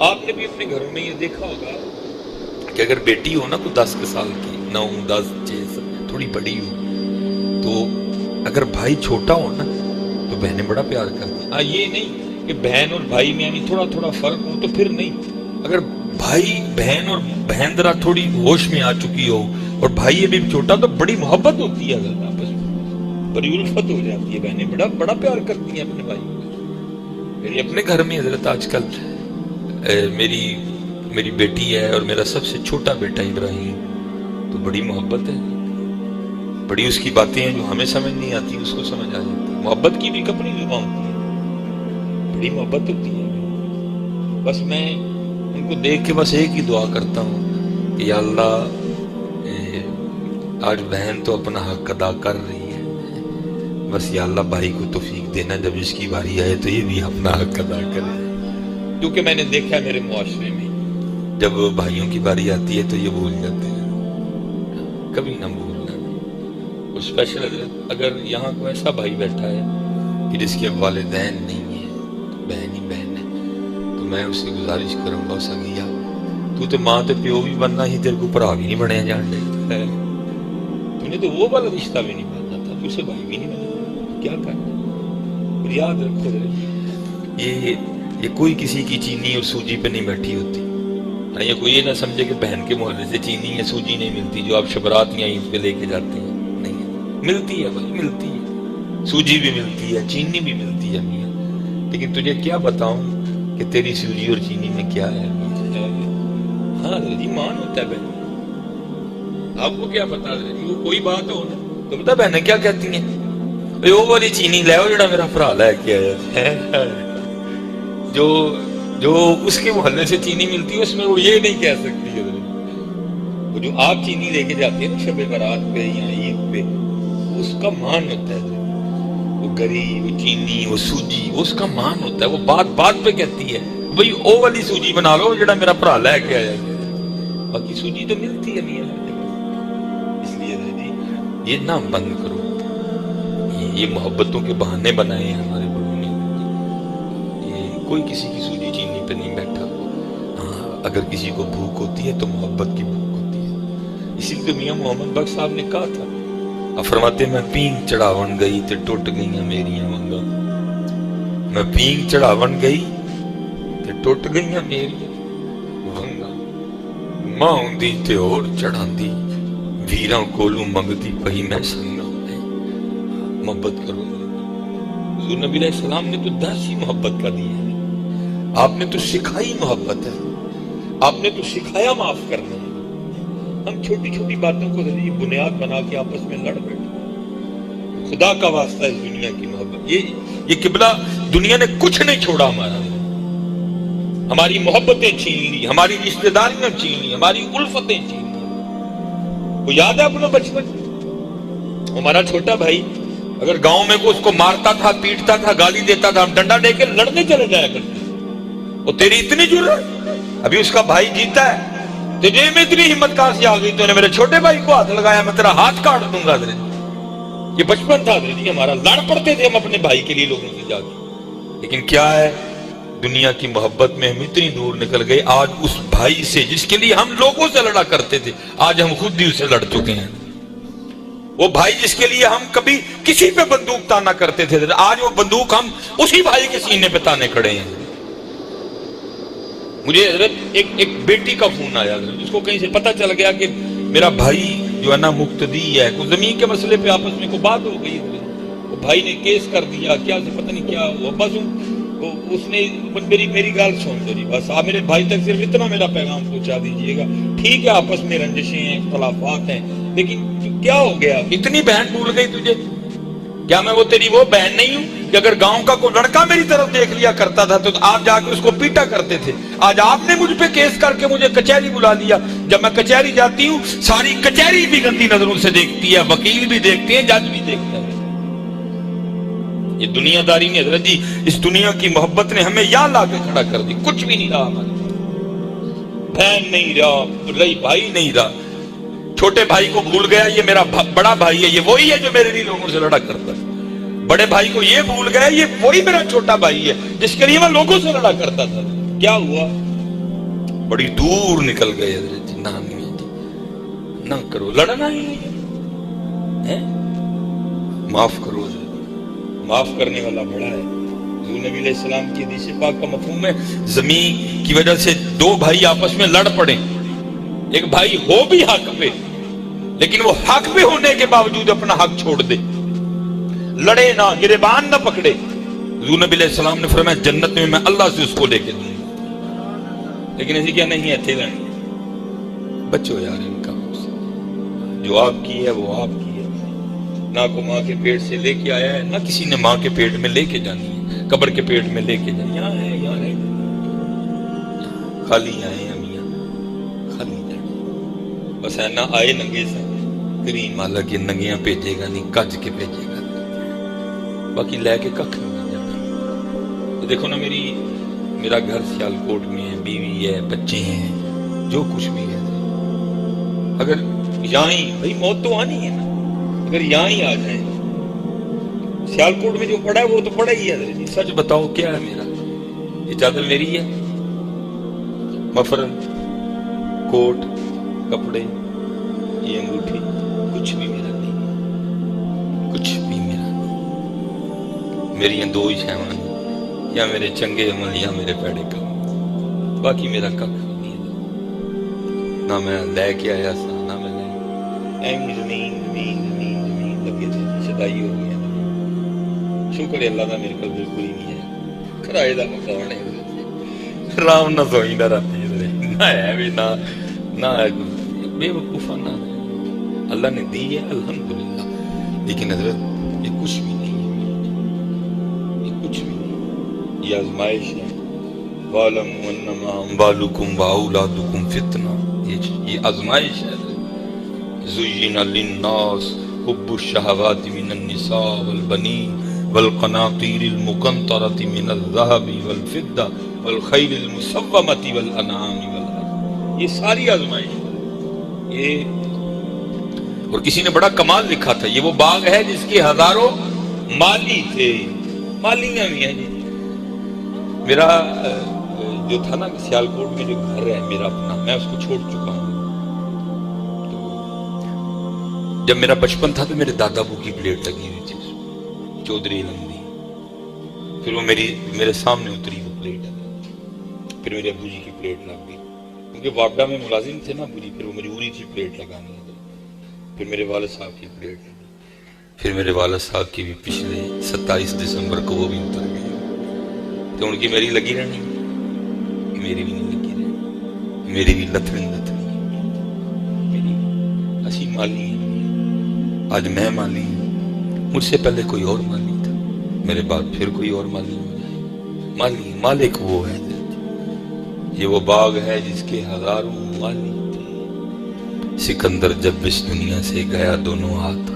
آپ نے بھی اپنے گھروں میں یہ دیکھا ہوگا کہ اگر بیٹی ہو نا کوئی 10 سال کی، 9 10 6 تھوڑی بڑی ہو، تو اگر بھائی چھوٹا ہو نا تو بہنیں بڑا پیار کرتی ہیں۔ یہ نہیں کہ بہن اور بھائی میں یعنی تھوڑا تھوڑا فرق ہو تو پھر نہیں، اگر بھائی بہن اور بہن ذرا تھوڑی ہوش میں آ چکی ہو اور بھائی ابھی چھوٹا تو بڑی محبت ہوتی ہے، اگر آپس میں بڑی الفت ہو جاتی ہے، بہنیں بڑا پیار کرتی ہیں اپنے بھائی کو۔ میری اپنے گھر میں حضرت آج کل میری بیٹی ہے اور میرا سب سے چھوٹا بیٹا ابراہیم، تو بڑی محبت ہے، بڑی اس کی باتیں ہیں جو ہمیں سمجھ نہیں آتی اس کو سمجھ آ جاتی ہے۔ محبت کی بھی ایک اپنی زبان ہوتی ہے، بڑی محبت ہوتی ہے۔ بس میں ان کو دیکھ کے بس ایک ہی دعا کرتا ہوں کہ یا اللہ آج بہن تو اپنا حق ادا کر رہی ہے، بس یا اللہ بھائی کو توفیق دینا جب اس کی باری آئے تو یہ بھی اپنا حق ادا کرے، کیونکہ میں نے دیکھا ہے میرے معاشرے میں جب بھائیوں کی باری آتی ہے تو یہ بھول جاتے ہیں، کبھی نہ بھولنا۔ اور اسپیشل اگر یہاں کوئی ایسا بھائی بیٹھا ہے کہ جس کے والدین نہیں ہیں، بہن ہی بہن ہے، تو میں اس سے گزارش کروں گا سنگیا تو تے ماں تے پیو بھی بننا ہی، تیرے کو بھرا بھی نہیں بنیا جان دے، تو نے تو وہ والا رشتہ بھی نہیں بننا تھا، تو اسے بھائی بھی نہیں بننا، کیا کرنا۔ اور یاد رکھو یہ کوئی کسی کی چینی اور سوجی پہ نہیں بیٹھی ہوتی، یہ کوئی یہ نہ سمجھے کہ بہن کے محلے سے چینی یا سوجی نہیں ملتی جو آپ شبرات یا عید پہ لے کے جاتے ہیں، نہیں ملتی ہے بھائی، ملتی ہے، سوجی بھی ملتی ہے، چینی بھی ملتی ہے میاں، لیکن تجھے کیا بتاؤں کہ تیری سوجی اور چینی میں کیا ہے۔ ہاں جی مان ہوتا ہے بہن، آپ کو کیا پتا جی وہ کوئی بات ہو نا تو پتا بہنیں کیا کہتی ہیں، وہ والی چینی لے آؤ جڑا میرا بھرا لے کے آیا، جو اس کے محلے سے چینی ملتی ہے اس میں وہ یہ نہیں کہہ سکتی ہے، وہ جو آپ چینی لے کے جاتے ہیں نا شب برات پہ یا عید پہ، اس کا مان ہوتا ہے، وہ گری وہ چینی وہ سوجی اس کا مان ہوتا ہے، وہ بات پہ کہتی ہے بھئی او والی سوجی بنا لو جڑا میرا بھرا لے کے آیا، باقی سوجی تو ملتی ہے نہیں ہے۔ اس لیے جی یہ نہ بند کرو، یہ محبتوں کے بہانے بنائے ہیں ہمارے بڑوں نے، یہ کوئی کسی کی سوجی چینی پہ نہیں بیٹھا۔ ہاں اگر کسی کو بھوک ہوتی ہے تو محبت کی بھوک ہوتی ہے، اسی لیے میاں محمد بخش صاحب نے کہا تھا، فرماتے میں پینگ چڑھاون گئی تے ٹوٹ گئیاں میریاں ونگاں، میں پینگ چڑھاون گئی تے ٹوٹ گئیاں میریاں ونگاں، ماں ہوندی تے اور چڑھاندی ویراں کولوں منگدی پئی میں سنگاں۔ محبت کرو، حضور نبی علیہ السلام نے تو درس ہی محبت کا دیا ہے، آپ نے تو سکھائی محبت ہے، آپ نے تو سکھایا معاف کرنا ہے۔ ہم چھوٹی چھوٹی باتوں کو بنیاد بنا کے آپس میں لڑ بیٹھے۔ خدا کا واسطہ اس دنیا کی محبت، یہ قبلہ دنیا نے کچھ نہیں چھوڑا ہمارا، ہماری محبتیں چھین لی، ہماری رشتہ داریاں چھین لی، ہماری الفتیں چھین لی۔ وہ یاد ہے اپنا بچپن، ہمارا چھوٹا بھائی اگر گاؤں میں کوئی اس کو مارتا تھا پیٹتا تھا گالی دیتا تھا ہم ڈنڈا دے کے لڑنے چلے جایا کرتے، وہ تیری اتنی جرأت، ابھی اس کا بھائی جیتا ہے، تجھے میں اتنی ہمت کہاں سے آ گئی، تو نے میرے چھوٹے بھائی کو ہاتھ لگایا، میں تیرا ہاتھ کاٹ دوں گا۔ یہ بچپن تھا جی ہمارا، لڑ پڑتے تھے ہم اپنے بھائی کے لیے لوگوں سے جا کے، لیکن کیا ہے دنیا کی محبت میں ہم اتنی دور نکل گئے، آج اس بھائی سے جس کے لیے ہم لوگوں سے لڑا کرتے تھے آج ہم خود ہی اسے لڑ چکے ہیں۔ وہ بھائی جس کے لیے ہم کبھی کسی پہ بندوق تانا کرتے تھے آج وہ بندوق ہم اسی بھائی کے سینے پہ تانے کھڑے ہیں۔ مجھے حضرت ایک بیٹی کا فون آیا حضرت، اس کو کہیں سے پتہ چل گیا کہ میرا بھائی جو ہے نا مقتدی ہے، کوئی زمین کے مسئلے پہ آپس میں کوئی بات ہو گئی، وہ بھائی نے کیس کر دیا، کیا سے پتہ نہیں کیا ہوا، بس اس نے میری گال سن لو جی، بس آپ میرے بھائی تک صرف اتنا میرا پیغام پہنچا دیجئے گا، ٹھیک ہے آپس میں رنجشیں ہیں اختلافات ہیں، لیکن کیا ہو گیا، اتنی بہن بھول گئی تجھے، کیا میں وہ تیری وہ بہن نہیں ہوں کہ اگر گاؤں کا کوئی لڑکا میری طرف دیکھ لیا کرتا تھا تو آپ جا کے اس کو پیٹا کرتے تھے، آج آپ نے مجھ پہ کیس کر کے مجھے کچہری بلا لیا، جب میں کچہری جاتی ہوں ساری کچہری بھی گندی نظروں سے دیکھتی ہے، وکیل بھی دیکھتے ہیں، جج بھی دیکھتا ہے۔ یہ دنیا داری نے حضرت جی اس دنیا کی محبت نے ہمیں یہاں لا کے کھڑا کر دی، کچھ بھی نہیں رہا ہمارے، بہن نہیں رہا، رہی بھائی نہیں رہا، چھوٹے بھائی کو بھول گیا یہ میرا بڑا بھائی ہے، یہ وہی ہے جو میرے لیے لوگوں سے لڑا کرتا تھا، بڑے بھائی کو یہ بھول گیا یہ وہی میرا چھوٹا بھائی ہے جس کے لیے میں لوگوں سے لڑا کرتا تھا۔ کیا ہوا بڑی دور نکل گئے حضرت جی، نہ میاں جی نہ کرو، لڑنا ہی نہیں ہے، معاف کرو حضرت، معاف کرنے والا بڑا ہے۔ حضور نبی علیہ السلام کی حدیث پاک کا مفہوم ہے زمین کی وجہ سے دو بھائی آپس میں لڑ پڑیں، ایک بھائی ہو بھی حق پہ لیکن وہ حق پہ ہونے کے باوجود اپنا حق چھوڑ دے، لڑے نہ، گریبان نہ پکڑے، حضور نبی علیہ السلام نے فرمایا جنت میں میں اللہ سے اس کو لے کے دوں گا۔ لیکن ایسی کیا نہیں ہے تھے لڑنے، بچو یار ان کاموں سے، جو آپ کی ہے وہ آپ کی ہے، نہ کو ماں کے پیٹ سے لے کے آیا ہے، نہ کسی نے ماں کے پیٹ میں لے کے جانی ہے، قبر کے پیٹ میں لے کے جانی، یہاں ہے یہاں ہے، خالی آئے ہیں میاں، خالی جانے، بس ہے نہ آئے ننگے سے، کریم مالا کے ننگیاں بھیجے گا نہیں، کج کے بھیجے گا، باقی لے کے ککھ نہیں جانا۔ دیکھو نا میرا گھر سیالکوٹ میں ہے، بیوی ہے، بچے ہیں، جو کچھ بھی ہے، اگر یہاں ہی، بھئی موت تو آنی ہے نا، اگر یہاں ہی آ جائیں، سیالکوٹ میں جو پڑا ہے وہ تو پڑا ہی ہے، سچ بتاؤ کیا ہے میرا؟ یہ چادر میری ہے، مفرل، کوٹ، کپڑے، یہ انگوٹھی، کچھ بھی میرا نہیں، کچھ بھی میرا نہیں، میری یہ دو ہی شیوان، یا میرے چنگے عمل یا میرے پیڑے کام، باقی میرا ککھ نہیں ہے، نہ میں لے کے آیا سا، نہ میں لے، ایمی زمین زمین زمین زمین لگے تھے، شدائی ہو گیا، شکر اللہ کا میرے کل بالکل ہی نہیں ہے، کرائے دا مکان ہے، رام نہ سوئی نہ راتی نہ ہے بھی نہ بے وقوفہ نہ، اللہ نے دی ہے الحمدللہ، لیکن حضرت یہ کچھ بھی نہیں ہے، یہ کچھ بھی نہیں، یہ آزمائش ہے، وَاعْلَمُوا أَنَّمَا أَمْوَالُكُمْ وَأَوْلَادُكُمْ فِتْنَةٌ، یہ آزمائش ہے۔ زُيِّنَ لِلنَّاسِ حُبُّ الشَّهَوَاتِ مِنَ النِّسَاءِ وَالْبَنِينَ والقناطير المقنطرة من الذهب والفضة والخيل المسومة والأنعام والحرث، یہ ساری آزمائش ہے یہ۔ اور کسی نے بڑا کمال لکھا تھا، یہ وہ باغ ہے جس کے ہزاروں مالی تھے، مالیاں بھی ہیں جی۔ میرا جو تھا نا سیالکوٹ میں جو گھر ہے میرا اپنا، میں اس کو چھوڑ چکا ہوں۔ تو جب میرا بچپن تھا تو میرے دادا ابو کی پلیٹ لگی ہوئی تھی چودھری لمبی، پھر وہ میرے سامنے اتری وہ پلیٹ، پھر میرے ابو جی کی پلیٹ لگ گئی، کیونکہ وابڈا میں ملازم تھے نا ابو جی، پھر وہ مجبوری تھی پلیٹ لگانے، پھر میرے والد صاحب کی پلیٹ لگی، پھر میرے والد صاحب کی بھی پچھلے 27 دسمبر کو وہ بھی اتر گئی، تو ان کی میری لگی رہنی، میری بھی نہیں لگی رہنی، میری بھی لتھڑی میری اسی مالی ہے، آج میں مالی ہوں، مجھ سے پہلے کوئی اور مالی تھا، میرے بعد پھر کوئی اور مالی ہو جائے، مالی مالک وہ ہے، یہ وہ باغ ہے جس کے ہزاروں مالی تھے، سکندر جب اس دنیا سے گیا دونوں ہاتھ